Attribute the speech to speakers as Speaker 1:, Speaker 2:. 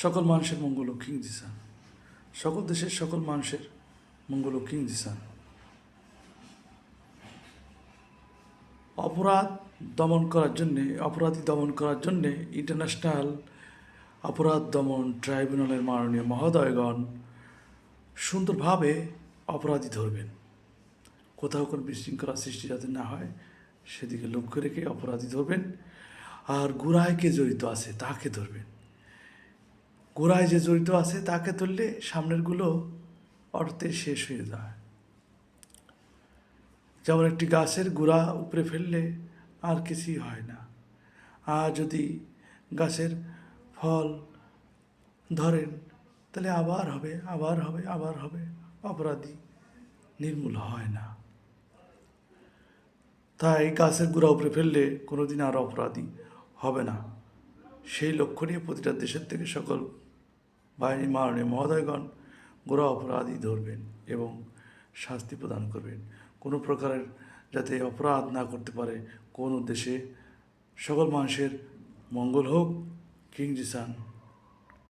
Speaker 1: সকল মানুষের মঙ্গল ও কিং দিশান, সকল দেশের সকল মানুষের মঙ্গল ও কিং দিশান। অপরাধ দমন করার জন্যে, অপরাধী দমন করার জন্যে ইন্টারন্যাশনাল অপরাধ দমন ট্রাইব্যুনালের মাননীয় মহোদয়গণ সুন্দরভাবে অপরাধী ধরবেন। কোথাও কোনো বিশৃঙ্খলা সৃষ্টি যাতে না হয় সেদিকে লক্ষ্য রেখে অপরাধী ধরবেন। আর গোড়ায় কে জড়িত আছে তাকে ধরবেন। গোড়ায় যে জড়িত আছে তাকে ধরলে সামনেরগুলো অর্থে শেষ হয়ে যায়। যেমন একটি গাছের গোড়া উপরে ফেললে আর কিছুই হয় না, আর যদি গাছের ফল ধরেন তাহলে আবার হবে, আবার হবে, আবার হবে, অপরাধী নির্মূল হয় না। তাই গাছের গোড়া উপরে ফেললে কোনোদিন আর অপরাধী হবে না। সেই লক্ষ্য নিয়ে প্রতিটা দেশের থেকে সকল বাহিনী মাননীয় মহোদয়গণ গোড়া অপরাধী ধরবেন এবং শাস্তি প্রদান করবেন। কোনো প্রকারের যাতে অপরাধ না করতে পারে কোনো দেশে। সকল মানুষের মঙ্গল হোক। কিং জিসান।